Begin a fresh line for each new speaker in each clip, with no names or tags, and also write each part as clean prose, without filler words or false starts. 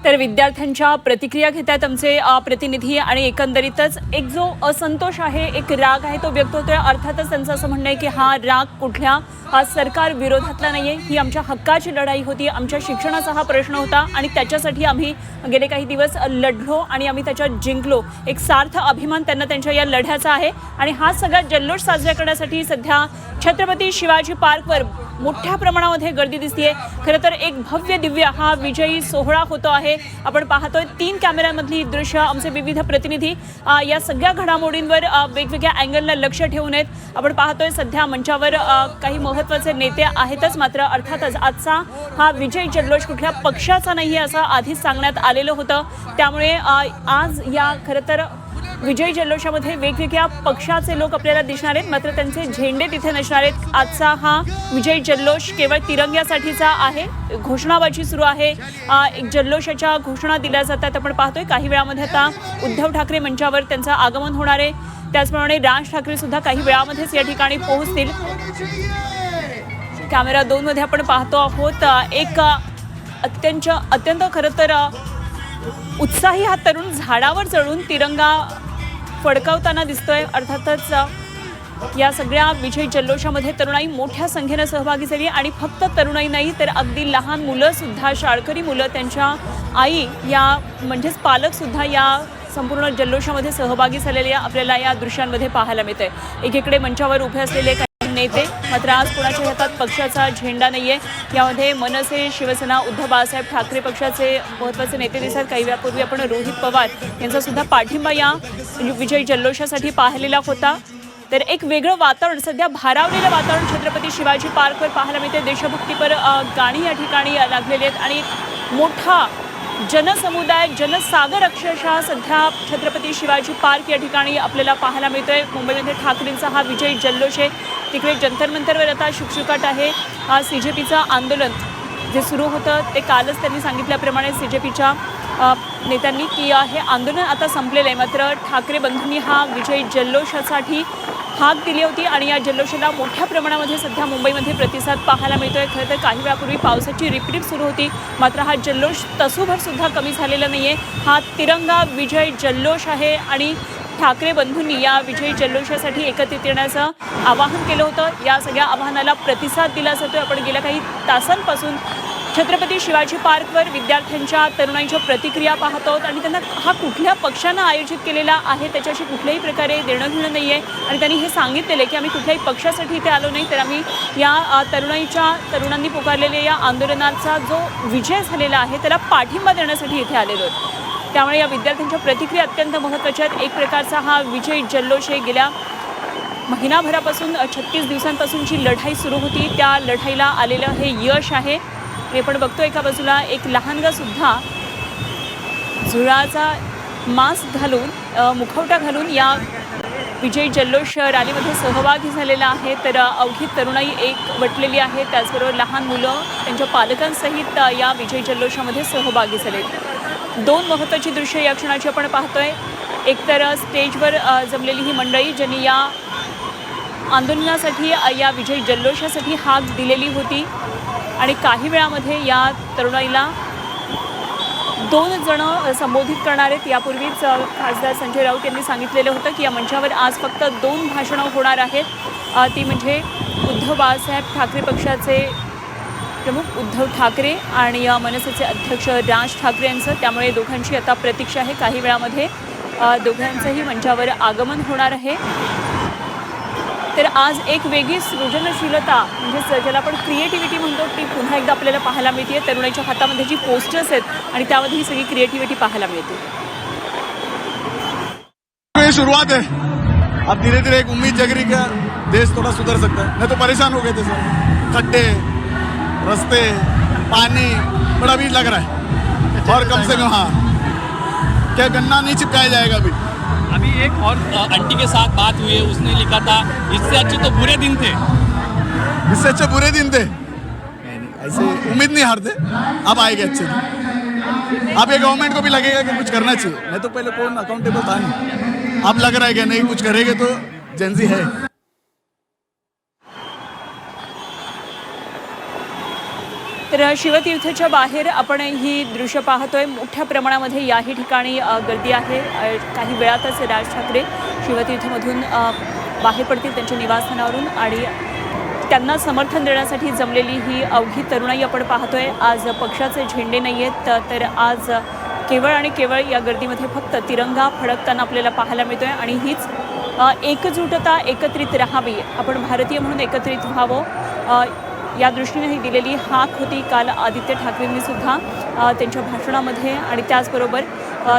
तर विद्यार्थ्यांच्या प्रतिक्रिया घेतात आमचे प्रतिनिधी आणि एकंदरीतच एक जो असंतोष आहे, एक राग आहे तो व्यक्त होतोय। अर्थातच त्यांचं असं म्हणणं आहे की हा राग कुठल्या सरकार विरोधातला नाहीये, ही आमच्या हक्काची लढाई होती, आमच्या शिक्षणाचा हा प्रश्न होता आणि त्याच्यासाठी आम्ही गेले काही दिवस लढलो आणि आम्ही त्याच्यात जिंकलो। एक सार्थ अभिमान त्यांना त्यांच्या या लढ्याचा आहे आणि हा सगळा जल्लोष साजरा करण्यासाठी सध्या छत्रपती शिवाजी पार्कवर मोठ्या प्रमाणामध्ये गर्दी दिसतेय। खरं तर एक भव्य दिव्य हा विजयी सोहळा होतो आहे। आपण पाहतोय 3 कॅमेऱ्यामधली दृश्य आमचे विविध प्रतिनिधी या सगळ्या घडामोडींवर वेगवेगळ्या अँगलला लक्ष ठेवून आहेत। आपण पाहतोय सध्या मंचावर काही महत्त्वाचे नेते आहेतच, मात्र अर्थातच आजचा हा विजय जल्लोष कुठल्या पक्षाचा नाहीये असं आधीच सांगण्यात आलेलं होतं। त्यामुळे आज या खरं तर विजय जल्लोषामध्ये वेगवेगळ्या पक्षाचे लोक आपल्याला दिसणार आहेत, मात्र त्यांचे झेंडे तिथे नसणार आहेत। आजचा हा विजय जल्लोष केवळ तिरंग्यासाठीचा आहे। घोषणाबाजी सुरू आहे, एक जल्लोषाच्या घोषणा दिल्या जातात। आपण पाहतोय काही वेळामध्ये आता उद्धव ठाकरे मंचावर त्यांचं आगमन होणार आहे, त्याचप्रमाणे राज ठाकरे सुद्धा काही वेळामध्येच या ठिकाणी पोहोचतील। कॅमेरा 2 मध्ये आपण पाहतो आहोत एक अत्यंत खरं तर उत्साही हा तरुण झाडावर चढून तिरंगा फडकावताना दिसतोय। अर्थातच या सगळ्या विजय जल्लोषामध्ये तरुणाई मोठ्या संख्येने सहभागी झाली आणि फक्त तरुणाई नाही तर अगदी लहान मुलं सुद्धा, शाळकरी मुलं, त्यांच्या आई या म्हणजेच पालक सुद्धा या संपूर्ण जल्लोषामध्ये सहभागी झालेले आपल्याला या दृश्यांमध्ये पाहायला मिळतंय। एकीकडे मंचावर उभे असलेले नेते, मात्र आज कोणाच्या हातात पक्षाचा झेंडा नाहीये। यामध्ये मनसे, शिवसेना, उद्धव बाळासाहेब ठाकरे पक्षाचे महत्त्वाचे नेते दिसतात। काही वेळापूर्वी आपण रोहित पवार यांचा सुद्धा पाठिंबा या विजय जल्लोषासाठी पाहिलेला होता। तर एक वेगळं वातावरण, सध्या भारावलेलं वातावरण छत्रपती शिवाजी पार्कवर पाहायला मिळते। देशभक्तीपर गाणी या ठिकाणी लागलेली आहेत आणि मोठा जनसमुदाय, जनसागर अक्षरशः सध्या छत्रपती शिवाजी पार्क या ठिकाणी आपल्याला पाहायला मिळतोय। मुंबईमध्ये ठाकरेंचा हा विजय जल्लोष आहे, तिकडे जंतर मंतरवर आता शुकशुकाट आहे। CJPचं आंदोलन जे सुरू होतं ते कालच त्यांनी सांगितल्याप्रमाणे CJPच्या नेत्यांनी की हे आंदोलन आता संपलेलं आहे, मात्र ठाकरे बंधूंनी हा विजय जल्लोषासाठी हाक दिली होती आणि या जल्लोषाला मोठ्या प्रमाणामध्ये सध्या मुंबईमध्ये प्रतिसाद पाहायला मिळतोय। खरं तर काही वेळापूर्वी पावसाची रिपरिप सुरू होती, मात्र हा जल्लोष तसूभर सुद्धा कमी झालेला नाहीये। हा तिरंगा विजय जल्लोष आहे आणि ठाकरे बंधूंनी या विजयी जल्लोषासाठी एकत्रित येण्याचं आवाहन केलं होतं। या सगळ्या आवाहनाला प्रतिसाद दिला जातोय। आपण गेल्या काही तासांपासून छत्रपती शिवाजी पार्कवर विद्यार्थ्यांच्या, तरुणाईच्या प्रतिक्रिया पाहतो आणि त्यांना हा कुठल्या पक्षानं आयोजित केलेला आहे त्याच्याशी कुठल्याही प्रकारे देणं घेणं नाही आहे आणि त्यांनी हे सांगितलेलं आहे की आम्ही कुठल्याही पक्षासाठी इथे आलो नाही, तर आम्ही या तरुणांनी पुकारलेल्या या आंदोलनाचा जो विजय झालेला आहे त्याला पाठिंबा देण्यासाठी इथे आलेलो आहोत। त्यामुळे या विद्यार्थ्यांच्या प्रतिक्रिया अत्यंत महत्त्वाच्या आहेत। एक प्रकारचा हा विजय जल्लोष आहे। गेल्या महिनाभरापासून 36 दिवसांपासूनची लढाई सुरू होती, त्या लढाईला आलेलं हे यश आहे। हे पण बघतो एका बाजूला एक लहानगा सुद्धा झुळाचा मास्क घालून, मुखवटा घालून या विजय जल्लोष रॅलीमध्ये सहभागी झालेला आहे। तर अवघी तरुणाई एक वटलेली आहे, त्याचबरोबर लहान मुलं त्यांच्या पालकांसहित या विजय जल्लोषामध्ये सहभागी झाले। 2 महत्त्वाची दृश्य या क्षणाची आपण पाहतोय। एकतर स्टेजवर जमलेली ही मंडळी ज्यांनी या आंदोलनासाठी, या विजय जल्लोषासाठी हाक दिलेली होती आणि काही वेळामध्ये या तरुणाईला 2 जण संबोधित करणार आहेत। यापूर्वीच खासदार संजय राऊत यांनी सांगितलेलं होतं की या मंचावर आज फक्त 2 भाषणं होणार आहेत, ती म्हणजे उद्धव बाळासाहेब ठाकरे पक्षाचे प्रमुख उद्धव ठाकरे आणि मनसेचे अध्यक्ष राज ठाकरे यांचं। त्यामुळे दोघांची आता प्रतीक्षा आहे, काही वेळामध्ये दोघांचंही मंचावर आगमन होणार आहे। तर आज एक वेगळी सृजनशीलता, म्हणजे ज्याला आपण क्रिएटिव्हिटी म्हणतो, ती पुन्हा एकदा आपल्याला पाहायला मिळते। तरुणाईच्या हातामध्ये जी पोस्टर्स आहेत आणि त्यामध्ये ही सगळी क्रिएटिव्हिटी पाहायला मिळते।
ये शुरुआत है, अब धीरे धीरे एक उम्मीद जग रही कि देश थोड़ा सुधर सकता है। नहीं तो परेशान हो गए थे सर, खड्डे, रास्ते, पानी, बड़ा भी लग रहा है। और कम से कम क्या गन्ना नहीं चिपकाया जाएगा
अभी एक और आंटी के साथ बात हुई है, उसने लिखा था इससे अच्छे तो बुरे दिन थे।
इससे अच्छे बुरे दिन थे, ऐसे उम्मीद नहीं हारते, अब आएंगे अच्छे दिन। अब ये गवर्नमेंट को भी लगेगा कि कुछ करना चाहिए, नहीं तो पहले कौन अकाउंटेबल था नहीं, अब लग रहा है कि नहीं कुछ करेंगे तो जेंजी है।
तर शिवतीर्थच्या बाहेर आपण ही दृश्य पाहतोय. मोठ्या प्रमाणामध्ये याही ठिकाणी गर्दी आहे. काही वेळातच राज ठाकरे शिवतीर्थमधून बाहेर पडतील त्यांच्या निवासस्थानावरून आणि त्यांना समर्थन देण्यासाठी जमलेली ही अवघी तरुणाई आपण पाहतोय. आज पक्षाचे झेंडे नाही आहेत, तर आज केवळ आणि केवळ या गर्दीमध्ये फक्त तिरंगा फडकताना आपल्याला पाहायला मिळतोय आणि हीच एकजुटता, एकत्रित राहावी, आपण भारतीय म्हणून एकत्रित व्हावं, या दृष्टीने ही दिलेली हाक होती काल आदित्य ठाकरेंनी सुद्धा त्यांच्या भाषणामध्ये. आणि त्याचबरोबर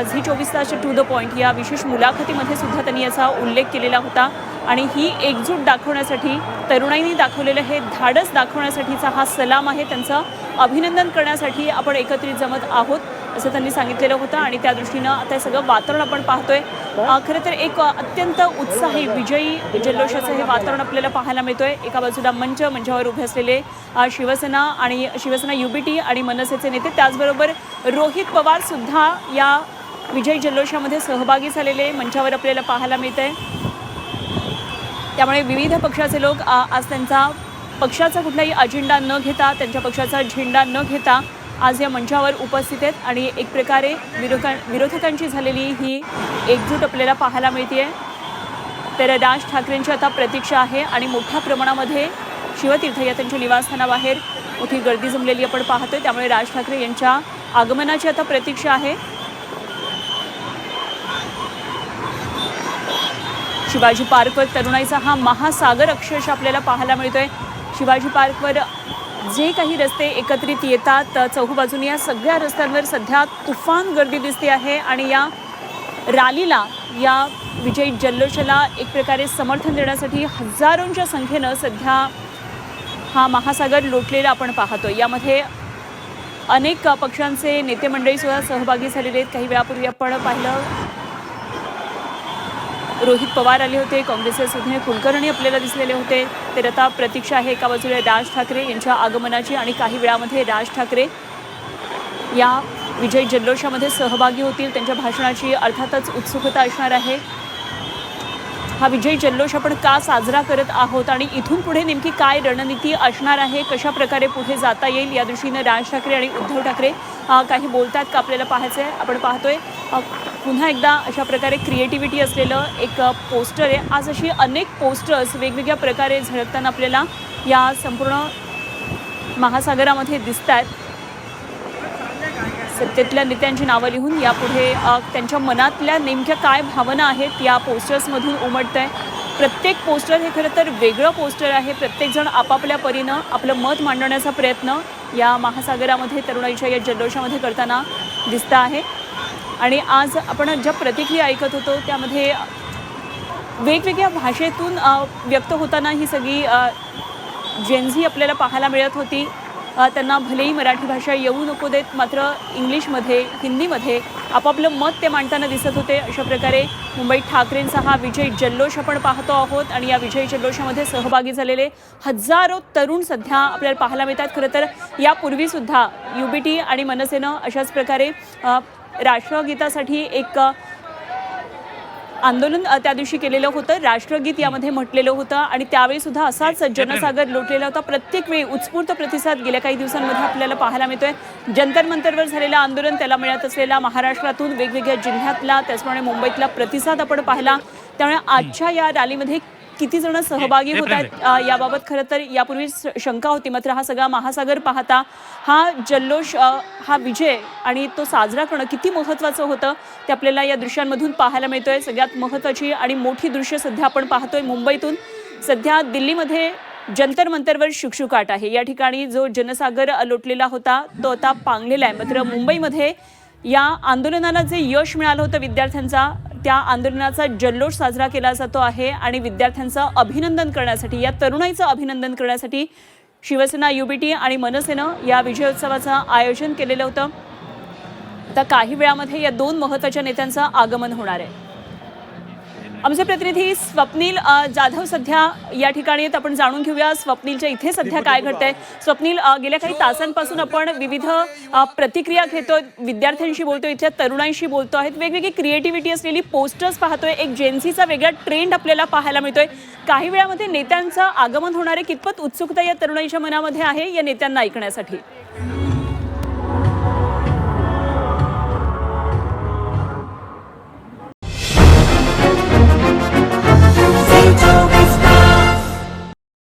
झी 24 तास टू द पॉईंट या विशेष मुलाखतीमध्ये सुद्धा त्यांनी याचा उल्लेख केलेला होता. आणि ही एकजूट दाखवण्यासाठी, तरुणाईंनी दाखवलेलं हे धाडस दाखवण्यासाठीचा हा सलाम आहे. त्यांचं अभिनंदन करण्यासाठी आपण एकत्रित जमत आहोत असं त्यांनी सांगितलेलं होतं. आणि त्या दृष्टीनं आता सगळं वातावरण आपण पाहतोय. खरं तर एक अत्यंत उत्साही विजयी जल्लोषाचं हे वातावरण आपल्याला पाहायला मिळतोय. एका बाजूला मंचावर उभे असलेले शिवसेना आणि शिवसेना UBT आणि मनसेचे नेते, त्याचबरोबर रोहित पवार सुद्धा या विजयी जल्लोषामध्ये सहभागी झालेले मंचावर आपल्याला पाहायला मिळतंय. त्यामुळे विविध पक्षाचे लोक आज त्यांचा पक्षाचा कुठलाही अजेंडा न घेता, त्यांच्या पक्षाचा झेंडा न घेता आज या मंचावर उपस्थित आहेत आणि एक प्रकारे विरोधकांची झालेली ही एकजूट आपल्याला पाहायला मिळते. तर राज ठाकरेंची आता प्रतीक्षा आहे आणि मोठ्या प्रमाणामध्ये शिवतीर्थ या त्यांच्या निवासस्थानाबाहेर मोठी गर्दी जमलेली आपण पाहतोय. त्यामुळे राज ठाकरे यांच्या आगमनाची आता प्रतीक्षा आहे. शिवाजी पार्कवर तरुणाईचा हा महासागर अक्षरशः आपल्याला पाहायला मिळतोय. शिवाजी पार्कवर जे काही रस्ते एकत्रित येतात, चहूबाजूने या सगळ्या रस्त्यांवर सध्या तुफान गर्दी दिसते आहे. आणि या रॅलीला, या विजयी जल्लोषाला एक प्रकारे समर्थन देण्यासाठी हजारोंच्या संख्येनं सध्या हा महासागर लोटलेला आपण पाहतो. यामध्ये अनेक पक्षांचे नेते मंडळीसुद्धा सहभागी झालेले आहेत. काही वेळापूर्वी आपण पाहिलं रोहित पवार आले होते, काँग्रेसचे सुधीर कुलकर्णी आपल्याला दिसलेले होते. तर आता प्रतीक्षा आहे एका बाजूला राज ठाकरे यांच्या आगमनाची आणि काही वेळामध्ये राज ठाकरे या विजय जल्लोषामध्ये सहभागी होतील. त्यांच्या भाषणाची अर्थातच उत्सुकता असणार आहे. हा विजय जल्लोष आपण का साजरा करत आहोत आणि इथून पुढे नेमकी काय रणनीती असणार आहे, कशा प्रकारे पुढे जाता येईल, या दृष्टीनं राज ठाकरे आणि उद्धव ठाकरे काही बोलतात का आपल्याला पाहायचं आहे. आपण पाहतोय पुन्हा एकदा अशा प्रकारे क्रिएटिव्हिटी असलेलं एक पोस्टर आहे. आज अशी अनेक पोस्टर्स वेगवेगळ्या प्रकारे झळकताना आपल्याला या संपूर्ण महासागरामध्ये दिसत आहेत. सत्तेतल्या नेत्यांची नावं लिहून यापुढे त्यांच्या मनातल्या नेमक्या काय भावना आहेत या पोस्टर्समधून उमटत आहे. प्रत्येक पोस्टर हे खरं तर वेगळं पोस्टर आहे. प्रत्येकजण आपापल्या परीनं आपलं मत मांडण्याचा प्रयत्न या महासागरामध्ये तरुणाईच्या या जल्लोषामध्ये करताना दिसत आहे. आणि आज आपण ज्या प्रतिक्रिया ऐकत होतो त्यामध्ये वेगवेगळ्या भाषेतून व्यक्त होताना ही सगळी जेनझी आपल्याला पाहायला मिळत होती. त्यांना भलेही मराठी भाषा येऊ नको देत, मात्र इंग्लिशमध्ये, हिंदीमध्ये आपापलं मत ते मांडताना दिसत होते. अशा प्रकारे मुंबईत ठाकरेंचा हा विजय जल्लोष आपण पाहतो आहोत आणि या विजयी जल्लोषामध्ये सहभागी झालेले हजारो तरुण सध्या आपल्याला पाहायला मिळतात. खरं तर यापूर्वीसुद्धा UBT आणि मनसेनं अशाच प्रकारे राष्ट्रगीतासाठी एक आंदोलन त्या दिवशी केलेलं होतं. राष्ट्रगीत यामध्ये म्हटलेलं होतं आणि त्यावेळी सुद्धा असाच जनसागर लोटलेला होता. प्रत्येक वेळी उत्स्फूर्त प्रतिसाद गेल्या काही दिवसांमध्ये आपल्याला पाहायला मिळतोय. जंतर मंतरवर झालेलं आंदोलन, त्याला मिळत असलेला महाराष्ट्रातून वेगवेगळ्या जिल्ह्यातला, त्याचप्रमाणे मुंबईतला प्रतिसाद आपण पाहिला. त्यामुळे आजच्या या रॅलीमध्ये किती जण सहभागी होत आहेत याबाबत खरं तर यापूर्वी शंका होती. मात्र हा सगळा महासागर पाहता हा जल्लोष, हा विजय आणि तो साजरा करणं किती महत्त्वाचं होतं ते आपल्याला या दृश्यांमधून पाहायला मिळतोय. सगळ्यात महत्त्वाची आणि मोठी दृश्य सध्या आपण पाहतोय मुंबईतून. सध्या दिल्लीमध्ये जंतर मंतरवर शुकशुकाट आहे. या ठिकाणी जो जनसागर लोटलेला होता तो आता पांगलेला आहे. मात्र मुंबईमध्ये या आंदोलनाला जे यश मिळालं होतं विद्यार्थ्यांचा, त्या आंदोलनाचा जल्लोष साजरा केला जातो आहे. आणि विद्यार्थ्यांचं अभिनंदन करण्यासाठी, या तरुणाईचं अभिनंदन करण्यासाठी शिवसेना, UBT आणि मनसेनं या विजयोत्सवाचं आयोजन केलेलं होतं. आता काही वेळामध्ये या दोन महत्त्वाच्या नेत्यांचं आगमन होणार आहे. आमचे प्रतिनिधी स्वप्नील जाधव सध्या या ठिकाणी आहेत. आपण जाणून घेऊया स्वप्नीलच्या इथे सध्या काय घडतंय. स्वप्नील, गेल्या काही तासांपासून आपण विविध प्रतिक्रिया घेतोय, विद्यार्थ्यांशी बोलतोय, इथल्या तरुणांशी बोलतो आहेत, वेगवेगळी क्रिएटिव्हिटी असलेली पोस्टर्स पाहतोय, एक जेन्झीचा वेगळा ट्रेंड आपल्याला पाहायला मिळतोय. काही वेळामध्ये नेत्यांचं आगमन होणार आहे. कितपत उत्सुकता या तरुणाईच्या मनामध्ये आहे या नेत्यांना ऐकण्यासाठी?